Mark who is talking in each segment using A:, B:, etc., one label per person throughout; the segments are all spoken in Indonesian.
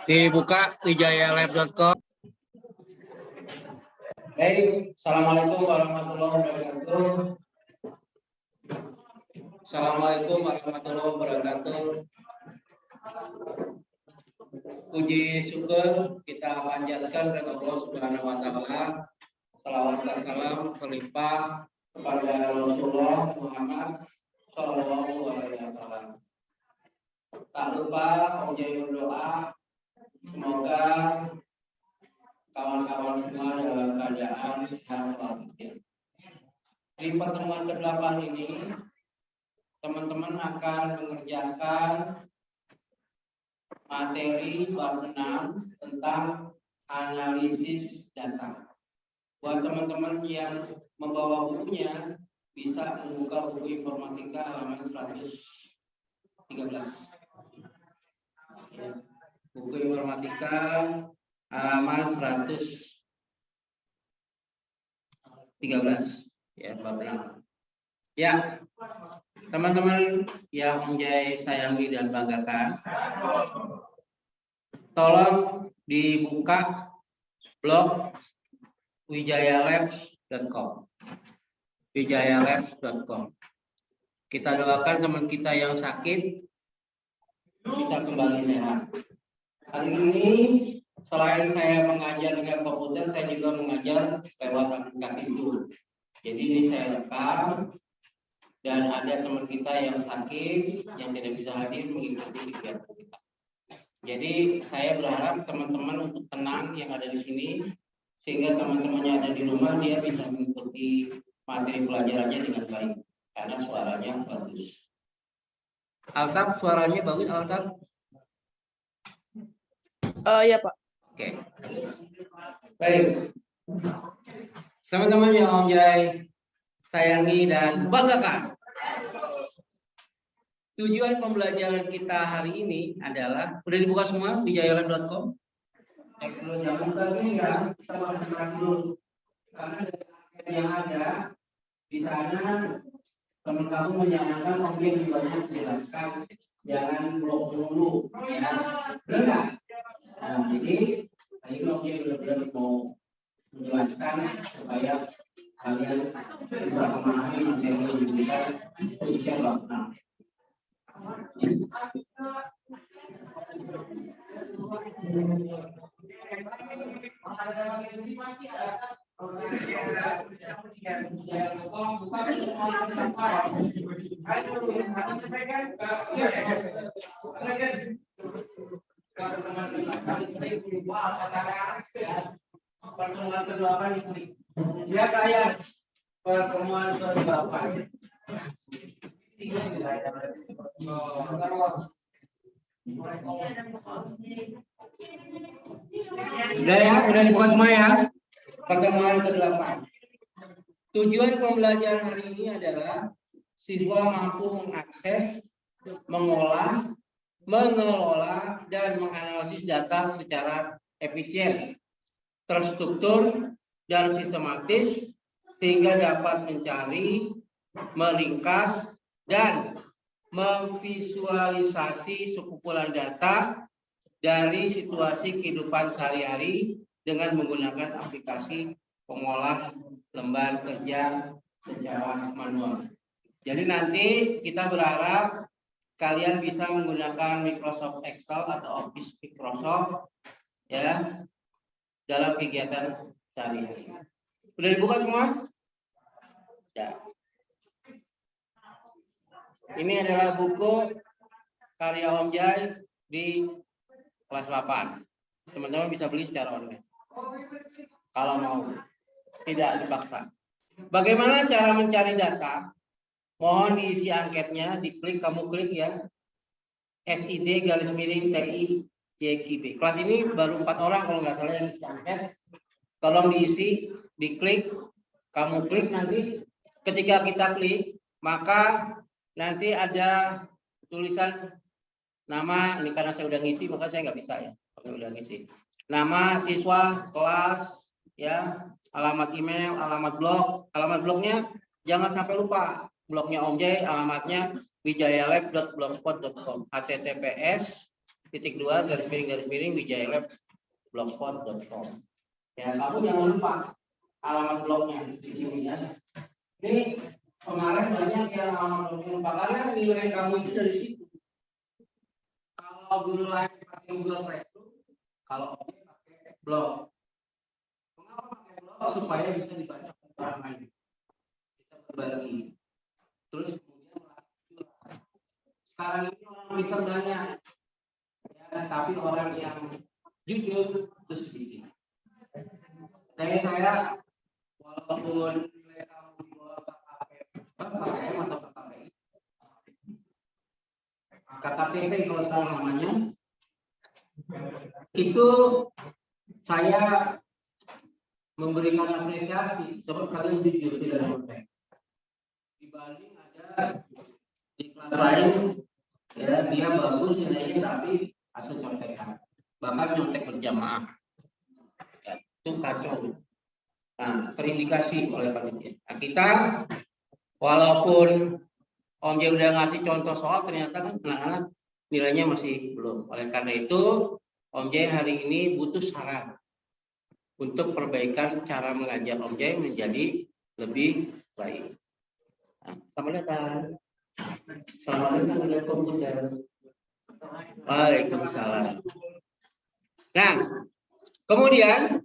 A: Dibuka wijayalab.com. Baik, assalamualaikum warahmatullahi wabarakatuh. Assalamualaikum warahmatullahi wabarakatuh. Puji syukur kita panjatkan kepada Allah Subhanahu wa taala. Salawat dan salam berlimpah kepada Rasulullah Muhammad sallallahu alaihi wasallam. Tak lupa menjadi doa semoga kawan-kawan semua dalam keadaan sehat walafiat. Di pertemuan ke-8 ini teman-teman akan mengerjakan materi bab 6 tentang analisis data. Buat teman-teman yang membawa bukunya, bisa membuka buku informatika halaman 113. Ya, buku informatika halaman 113. Ya, bab 6. Ya, teman-teman yang Om sayangi dan banggakan, tolong dibuka blog wijayalabs.com. wijayalabs.com. Kita doakan teman kita yang sakit bisa kembali sehat. Hari ini selain saya mengajar dengan komputer, saya juga mengajar lewat aplikasi Zoom. Jadi ini saya rekam dan ada teman kita yang sakit yang tidak bisa hadir mengikuti kegiatan kita. Jadi saya berharap teman-teman untuk tenang yang ada di sini, sehingga teman-temannya ada di rumah dia bisa mengikuti materi pelajarannya dengan baik karena suaranya bagus. Altab, suaranya bagus Altab?
B: Ya Pak.
A: Oke. Baik. Teman-teman yang Om Jai sayangi dan banggakan. Tujuan pembelajaran kita hari ini adalah, udah dibuka semua di wijayalab.com? Jangan buka ini ya, kita masuk dulu. Karena dari yang ada di sana teman kamu menyanyikan mungkin juga menjelaskan, jangan blok dulu. Ya. Benar? Nah, jadi ini mungkin benar-benar mau menjelaskan supaya kalian bisa memahami materi yang diberikan khususnya bab 6. Pertemuan ke-8 ini. Ya kayak pertemuan ke-8. Udah ya, udah dibuka semua ya. Pertemuan ke-8. Tujuan pembelajaran hari ini adalah siswa mampu mengakses, mengolah, mengelola, dan menganalisis data secara efisien, terstruktur, dan sistematis sehingga dapat mencari, meringkas, dan memvisualisasi sekumpulan data dari situasi kehidupan sehari-hari dengan menggunakan aplikasi pengolah lembar kerja secara manual. Jadi nanti kita berharap kalian bisa menggunakan Microsoft Excel atau Office Microsoft ya dalam kegiatan sehari-hari. Sudah dibuka semua? Ya. Ini adalah buku karya Om Jai di kelas 8. Teman-teman bisa beli secara online. Kalau mau, tidak dipaksa. Bagaimana cara mencari data? Mohon diisi anketnya, kamu klik ya. SID_TI_JKB. Kelas ini baru 4 orang kalau nggak salah yang isi angket. Tolong diisi, diklik, kamu klik nanti. Ketika kita klik, maka nanti ada tulisan nama. Ini karena saya udah ngisi, maka saya nggak bisa ya. Kalau udah ngisi. Nama siswa, kelas, ya, alamat email, alamat blog. Alamat blognya jangan sampai lupa. Blognya Om Jai, alamatnya wijayalab.blogspot.com, https://wijayalab.blogspot.com. Ya, kamu jangan lupa alamat blognya di sini ya. Ini kemarin banyak yang alamat blognya lupa karena nilai kamu itu dari situ. Kalau guru lain pakai Google Classroom, kalau objek pakai blog. Kenapa pakai blog? Supaya bisa dibaca orang lain. Kita berbagi. Terus kemudian sekarang ini orang pintar banyak, ya, tapi orang yang jujur itu sedikit. Saya walaupun nilai kamu di bawah KKM atau KKTP kalau salah namanya, itu saya memberikan apresiasi sebab kalian jujur tidak nyontek. Dibanding ada di kelas lain, ya dia bagus nilainya tapi hasil contekan, bahkan nyontek berjamaah. Ya, itu kacau. Nah, terindikasi oleh panitia. Nah, kita walaupun Om J udah ngasih contoh soal, ternyata kan anak-anak nilainya masih belum. Oleh karena itu, Om J hari ini butuh saran untuk perbaikan cara mengajar Om J menjadi lebih baik. Nah, selamat datang. Selamat datang di komputer. Waalaikumsalam. Nah, kemudian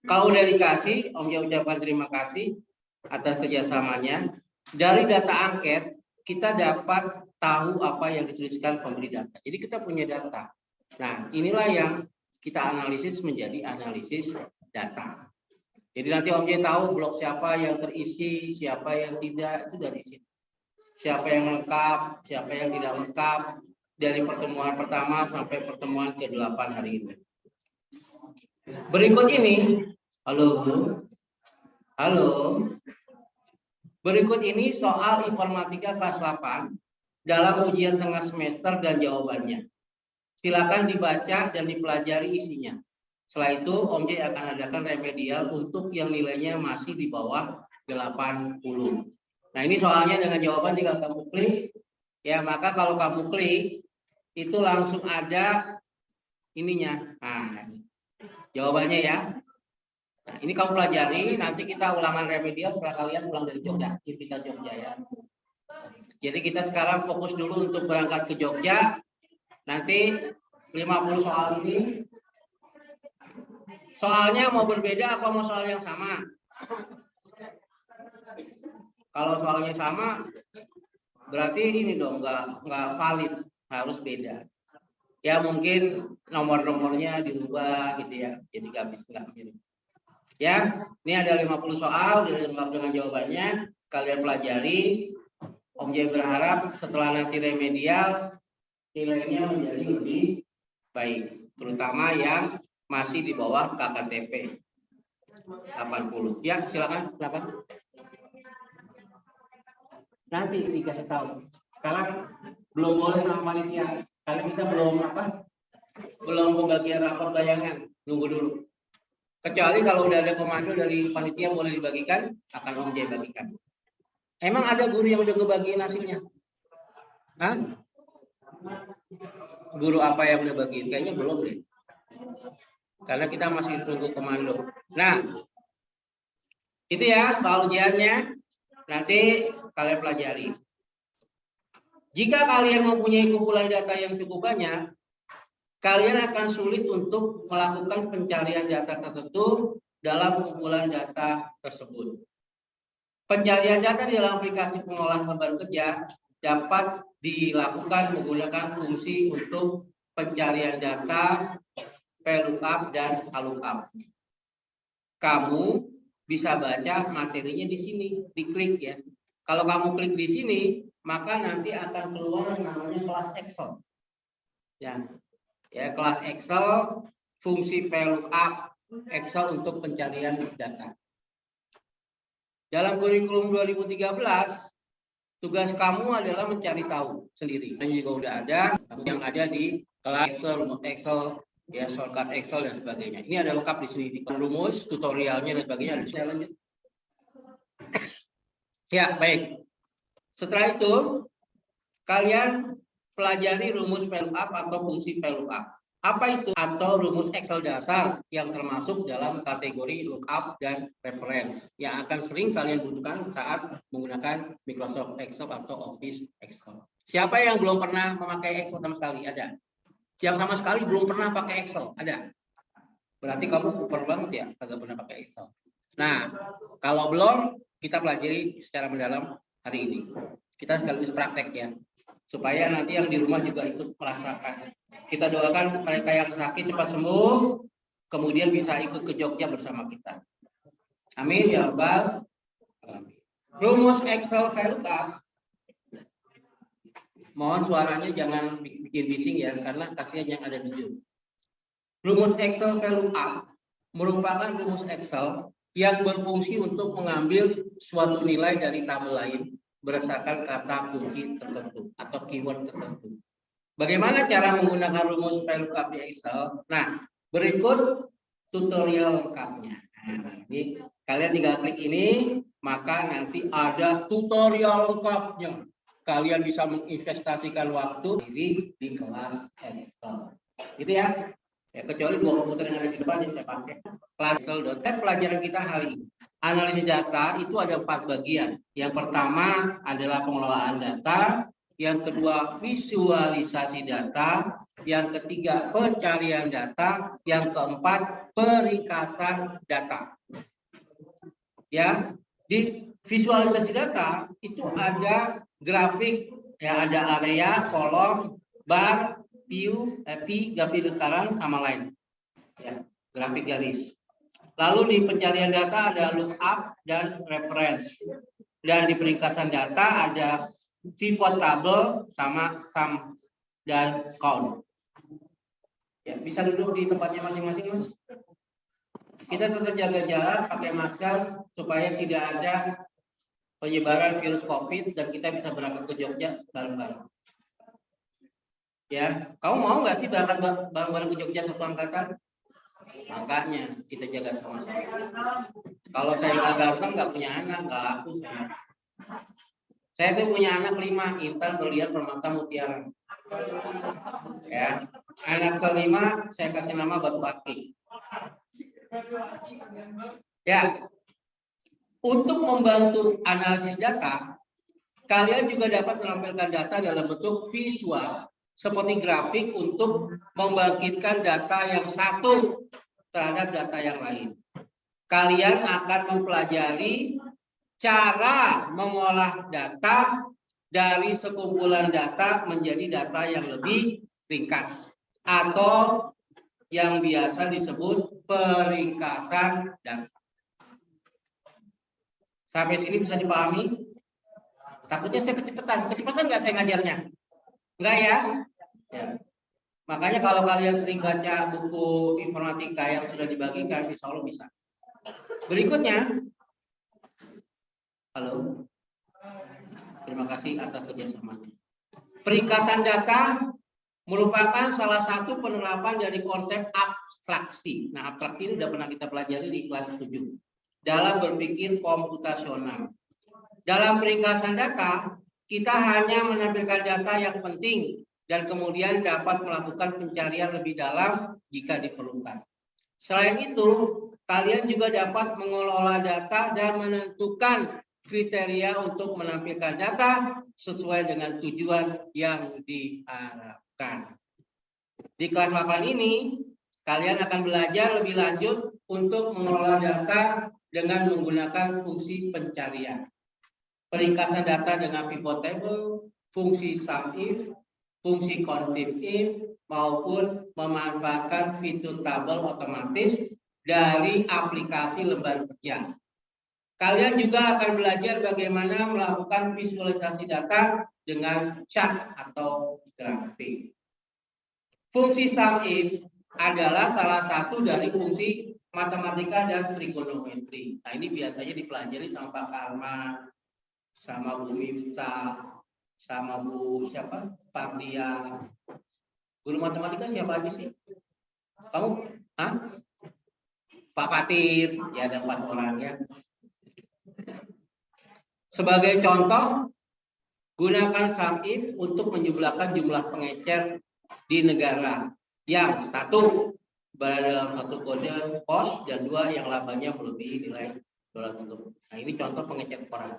A: kalau udah dikasih, Om J ucapkan terima kasih atas kerjasamanya. Dari data angket, kita dapat tahu apa yang dituliskan pemberi data. Jadi kita punya data. Nah, inilah yang kita analisis menjadi analisis data. Jadi nanti Om J tahu blok siapa yang terisi, siapa yang tidak, itu dari situ. Siapa yang lengkap, siapa yang tidak lengkap, dari pertemuan pertama sampai pertemuan ke-8 hari ini. Berikut ini, halo. Berikut ini soal informatika kelas 8 dalam ujian tengah semester dan jawabannya. Silakan dibaca dan dipelajari isinya. Setelah itu, Om J akan adakan remedial untuk yang nilainya masih di bawah 80. Nah, ini soalnya dengan jawaban tinggal kamu klik. Ya, maka kalau kamu klik, itu langsung ada ininya. Nah, jawabannya ya. Nah, ini kamu pelajari, nanti kita ulangan remedial setelah kalian pulang dari Jogja, kita Jogja ya. Jadi kita sekarang fokus dulu untuk berangkat ke Jogja. Nanti 50 soal ini, soalnya mau berbeda apa mau soal yang sama? Kalau soalnya sama, berarti ini dong nggak valid, harus beda. Ya mungkin nomor-nomornya dirubah gitu ya, jadi nggak mirip. Ya, ini ada 50 soal, udah lengkap dengan jawabannya. Kalian pelajari. Om J berharap setelah nanti remedial, nilainya menjadi lebih baik. Terutama yang masih di bawah KKTP 80. Ya, silakan. Kenapa? Nanti dikasih tahu. Sekarang belum boleh sama panitia. Karena kita belum pembagian rapor bayangan. Nunggu dulu. Kecuali kalau udah ada komando dari panitia boleh dibagikan, akan Om J bagikan. Emang ada guru yang udah ngebagiin hasilnya? Hah? Guru apa yang udah bagiin? Kayaknya belum deh. Karena kita masih tunggu komando. Nah, itu ya soal ujiannya. Nanti kalian pelajari. Jika kalian mempunyai kumpulan data yang cukup banyak, kalian akan sulit untuk melakukan pencarian data tertentu dalam kumpulan data tersebut. Pencarian data di dalam aplikasi pengolah lembar kerja dapat dilakukan menggunakan fungsi untuk pencarian data, VLOOKUP, dan ALOOKUP. Kamu bisa baca materinya di sini, diklik ya. Kalau kamu klik di sini, maka nanti akan keluar yang namanya kelas Excel. Ya, kelas Excel, fungsi VLOOKUP, Excel untuk pencarian data. Dalam kurikulum 2013, tugas kamu adalah mencari tahu sendiri. Ini juga udah ada, yang ada di kelas Excel, ya shortcut Excel dan sebagainya. Ini ada lengkap di sini, di rumus, tutorialnya dan sebagainya. Saya lanjut. Ya, baik. Setelah itu, kalian pelajari rumus value up atau fungsi value up. Apa itu? Atau rumus Excel dasar yang termasuk dalam kategori lookup dan reference yang akan sering kalian butuhkan saat menggunakan Microsoft Excel atau Office Excel. Siapa yang belum pernah memakai Excel sama sekali? Ada. Yang sama sekali belum pernah pakai Excel? Ada. Berarti kamu kuper banget ya, kagak pernah pakai Excel. Nah, kalau belum, kita pelajari secara mendalam hari ini. Kita sekaligus praktek ya, supaya nanti yang di rumah juga ikut merasakan. Kita doakan mereka yang sakit cepat sembuh, kemudian bisa ikut ke Jogja bersama kita. Amin ya Rabbal alamin. Rumus Excel VLOOKUP. Mohon suaranya jangan bikin bising ya, karena kasihan yang ada di Zoom. Rumus Excel VLOOKUP merupakan rumus Excel yang berfungsi untuk mengambil suatu nilai dari tabel lain berdasarkan kata kunci tertentu atau keyword tertentu. Bagaimana cara menggunakan rumus VLOOKUP di Excel? Nah, berikut tutorial lengkapnya. Nah, ini kalian tinggal klik ini, maka nanti ada tutorial lengkapnya. Kalian bisa menginvestasikan waktu di kelas Excel. Gitu ya. Ya, kecuali 2 komputer yang ada di depan yang saya pakai. Kelas Excel.net pelajaran kita hari ini. Analisis data itu ada 4 bagian. Yang pertama adalah pengelolaan data. Yang kedua visualisasi data, yang ketiga pencarian data, yang keempat peringkasan data. Ya, di visualisasi data itu ada grafik, ya ada area, kolom, bar, view, garis lingkaran sama lain. Ya, grafik garis. Lalu di pencarian data ada lookup dan reference. Dan di peringkasan data ada pivot table sama sum dan count. Ya, bisa duduk di tempatnya masing-masing, Mas. Kita tetap jaga jarak, pakai masker supaya tidak ada penyebaran virus COVID dan kita bisa berangkat ke Jogja bareng-bareng. Ya, kamu mau nggak sih berangkat bareng-bareng ke Jogja satu angkatan? Makanya kita jaga sama-sama. Kalau saya nggak datang, nggak punya anak, nggak laku saya. Saya tuh punya anak 5, Intan, Berlian, Permata, Mutiara. Ya, anak kelima saya kasih nama Batu Akik. Ya, untuk membantu analisis data, kalian juga dapat menampilkan data dalam bentuk visual seperti grafik untuk membangkitkan data yang satu terhadap data yang lain. Kalian akan mempelajari cara mengolah data dari sekumpulan data menjadi data yang lebih ringkas atau yang biasa disebut peringkasan data. Sampai sini bisa dipahami? Takutnya saya kecepatan nggak saya ngajarnya? Enggak ya? Ya. Makanya kalau kalian sering baca buku informatika yang sudah dibagikan, insya Allah bisa. Berikutnya, halo, terima kasih atas kerjasamanya. Peringkatan data merupakan salah satu penerapan dari konsep abstraksi. Nah, abstraksi ini sudah pernah kita pelajari di kelas 7 dalam berpikir komputasional. Dalam peringkasan data, kita hanya menampilkan data yang penting dan kemudian dapat melakukan pencarian lebih dalam jika diperlukan. Selain itu, kalian juga dapat mengelola data dan menentukan kriteria untuk menampilkan data sesuai dengan tujuan yang diharapkan. Di kelas 8 ini, kalian akan belajar lebih lanjut untuk mengelola data dengan menggunakan fungsi pencarian. Peringkasan data dengan pivot table, fungsi sum if, fungsi countif if, maupun memanfaatkan fitur tabel otomatis dari aplikasi lembar kerja. Kalian juga akan belajar bagaimana melakukan visualisasi data dengan chart atau grafik. Fungsi sum if adalah salah satu dari fungsi matematika dan trigonometri. Nah, ini biasanya dipelajari sama Pak Karma, sama Bu Miftah, sama Bu siapa? Fardia. Guru matematika siapa aja sih? Kamu? Hah? Pak Fatir, ya ada 4 orang ya. Sebagai contoh, Gunakan SUMIF untuk menjumlahkan jumlah pengecer di negara yang satu berada dalam satu kode pos dan dua yang labanya melebihi nilai dolar tersebut. Nah, ini contoh pengecer koran.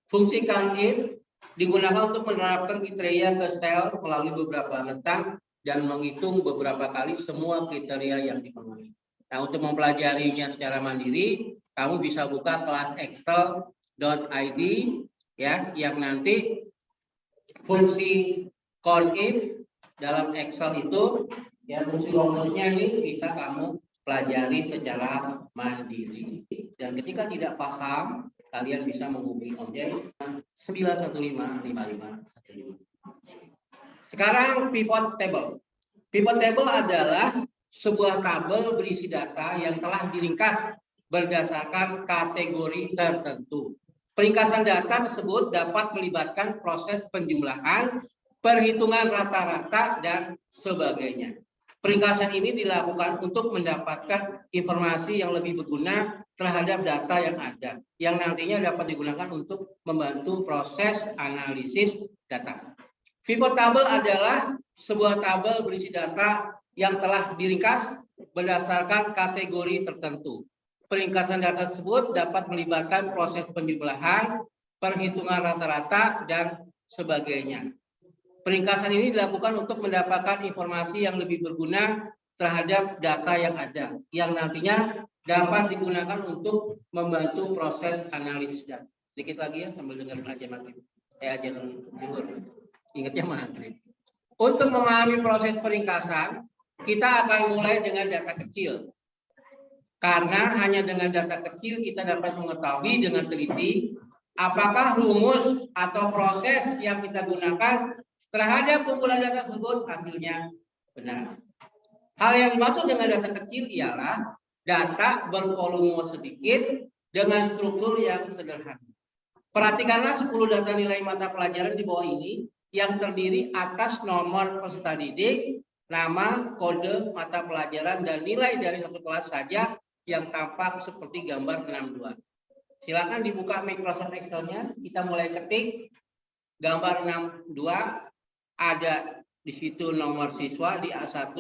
A: Fungsi COUNTIF digunakan untuk menerapkan kriteria ke sel melalui beberapa rentang dan menghitung beberapa kali semua kriteria yang dipenuhi. Nah, untuk mempelajarinya secara mandiri, kamu bisa buka kelas excel.id ya, yang nanti fungsi COUNTIF dalam Excel itu ya, fungsi rumusnya ini bisa kamu pelajari secara mandiri. Dan ketika tidak paham, kalian bisa menghubungi objek 9155515. Sekarang pivot table. Pivot table adalah sebuah tabel berisi data yang telah diringkas berdasarkan kategori tertentu. Peringkasan data tersebut dapat melibatkan proses penjumlahan, perhitungan rata-rata, dan sebagainya. Peringkasan ini dilakukan untuk mendapatkan informasi yang lebih berguna terhadap data yang ada, yang nantinya dapat digunakan untuk membantu proses analisis data. Pivot table adalah sebuah tabel berisi data yang telah diringkas berdasarkan kategori tertentu. Peringkasan data tersebut dapat melibatkan proses penjumlahan, perhitungan rata-rata, dan sebagainya. Peringkasan ini dilakukan untuk mendapatkan informasi yang lebih berguna terhadap data yang ada, yang nantinya dapat digunakan untuk membantu proses analisis data. Sedikit lagi ya, sambil dengar aja maghrib. Aja dengar. Ingatnya maghrib. Untuk memahami proses peringkasan, kita akan mulai dengan data kecil. Karena hanya dengan data kecil kita dapat mengetahui dengan teliti apakah rumus atau proses yang kita gunakan terhadap kumpulan data tersebut hasilnya benar. Hal yang dimaksud dengan data kecil ialah data bervolume sedikit dengan struktur yang sederhana. Perhatikanlah 10 data nilai mata pelajaran di bawah ini yang terdiri atas nomor peserta didik, nama, kode mata pelajaran, dan nilai dari satu kelas saja yang tampak seperti gambar 62. Silakan dibuka Microsoft Excel-nya. Kita mulai ketik gambar 62. Ada di situ nomor siswa di A1,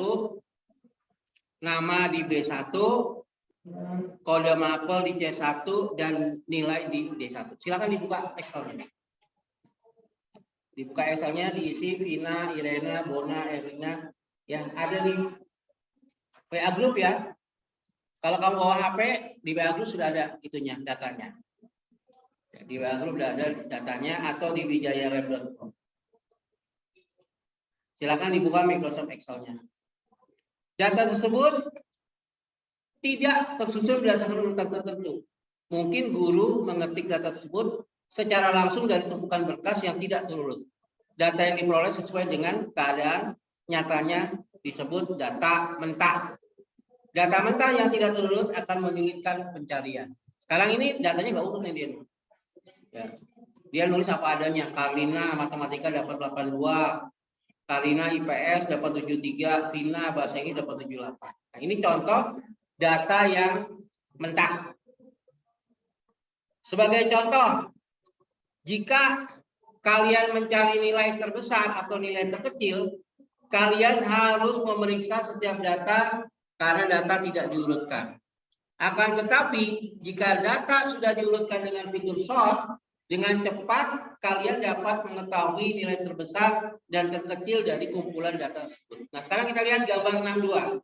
A: nama di B1, kode mapel di C1, dan nilai di D1. Silakan dibuka Excel-nya. Dibuka Excel-nya, diisi Vina, Irena, Bona, Erina, yang ada di WA Group ya. Kalau kamu bawa HP, di WA Group sudah ada itunya, datanya. Di WA Group sudah ada datanya, atau di wijayalab.com. Silakan dibuka Microsoft Excel-nya. Data tersebut tidak tersusun berdasarkan urutan tertentu. Mungkin guru mengetik data tersebut secara langsung dari tumpukan berkas yang tidak terurut. Data yang diperoleh sesuai dengan keadaan nyatanya disebut data mentah. Data mentah yang tidak terurut akan menyulitkan pencarian. Sekarang ini datanya nggak urut nih dia. Ya. Dia nulis apa adanya. Karlina matematika dapat 82. Karina IPS dapat 73, Vina bahasa Inggris dapat 78. Nah, ini contoh data yang mentah. Sebagai contoh, jika kalian mencari nilai terbesar atau nilai terkecil, kalian harus memeriksa setiap data karena data tidak diurutkan. Akan tetapi, jika data sudah diurutkan dengan fitur sort, dengan cepat kalian dapat mengetahui nilai terbesar dan terkecil dari kumpulan data tersebut. Nah, sekarang kita lihat gambar 62.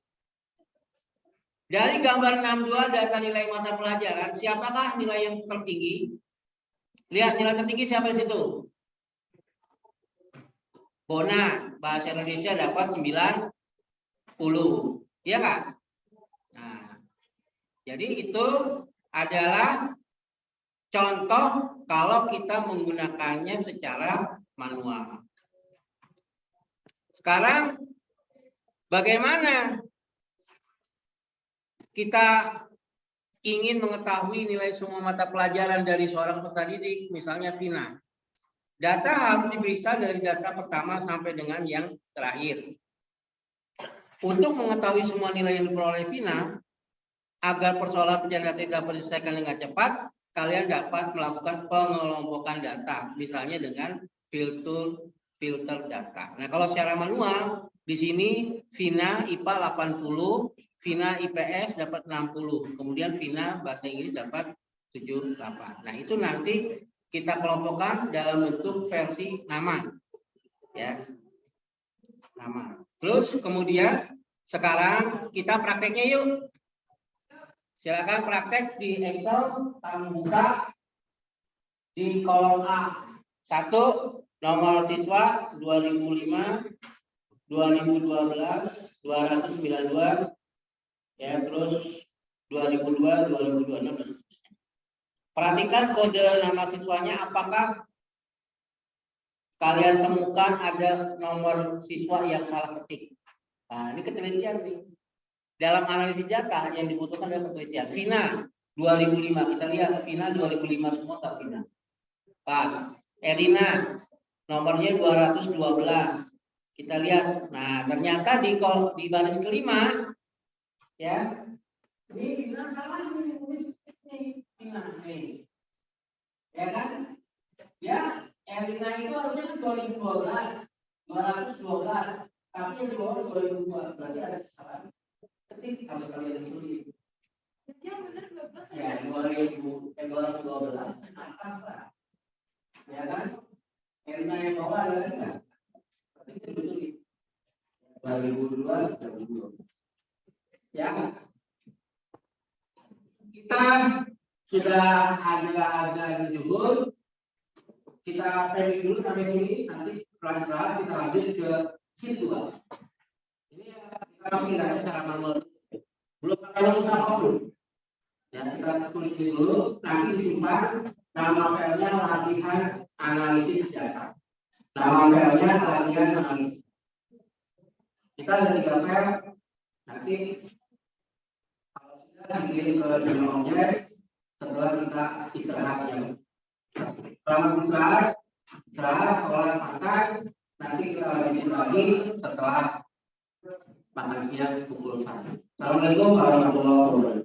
A: Dari gambar 62 data nilai mata pelajaran, siapakah nilai yang tertinggi? Lihat nilai tertinggi siapa di situ? Bona, bahasa Indonesia dapat 90. Iya kan? Nah, jadi itu adalah contoh kalau kita menggunakannya secara manual. Sekarang bagaimana kita ingin mengetahui nilai semua mata pelajaran dari seorang peserta didik, misalnya Vina. Data harus diperiksa dari data pertama sampai dengan yang terakhir. Untuk mengetahui semua nilai yang diperoleh Vina, agar persoalan pencarian data dapat diselesaikan dengan cepat, kalian dapat melakukan pengelompokan data, misalnya dengan filter data. Nah, kalau secara manual di sini Vina IPA 80, Vina IPS dapat 60, kemudian Vina bahasa Inggris dapat 78. Nah, itu nanti kita kelompokkan dalam bentuk versi nama. Ya. Nama. Terus kemudian sekarang kita prakteknya yuk. Silakan praktek di Excel, kamu buka di kolom A. 1, nomor siswa 2005, 2012, 292, ya, terus 2002, 2026. Perhatikan kode nama siswanya, apakah kalian temukan ada nomor siswa yang salah ketik. Nah, ini ketelitian nih. Dalam analisis data yang dibutuhkan adalah ketelitian. Vina 2005, kita lihat Vina 2005 semua tak Vina. Pas. Erina nomornya 212. Kita lihat. Nah, ternyata di baris kelima ya. Ini Vina salah nih tulis ini Vina nih. Ya kan? Ya, Erina itu harusnya 2012, 212. Tapi yang di bawah 2002. Berarti ada kesalahan. Ketik harus kalian tulis. Yang benar 12. Ya, 212. Apa? Ya kan? Erina yang bawah ada enggak? Tapi itu betul. 2002, 2002. Ya. Kita sudah ada di zuhur. Kita pending dulu sampai sini, nanti pelan-pelan kita lanjut ke sheet 2. Ini kita masih secara manual. Belum pakai rumus apapun. Ya, kita tulis dulu, nanti disimpan. Nama filenya latihan analisis data. Nama filenya latihan analisis. Kita ada 3 file. Nanti kalau sudah dikirim ke jurnal objek setelah kita istirahat ya. Selama istirahat, olah makan, nanti kita lanjut lagi setelah makan siang pukul 1. Assalamualaikum warahmatullahi wabarakatuh.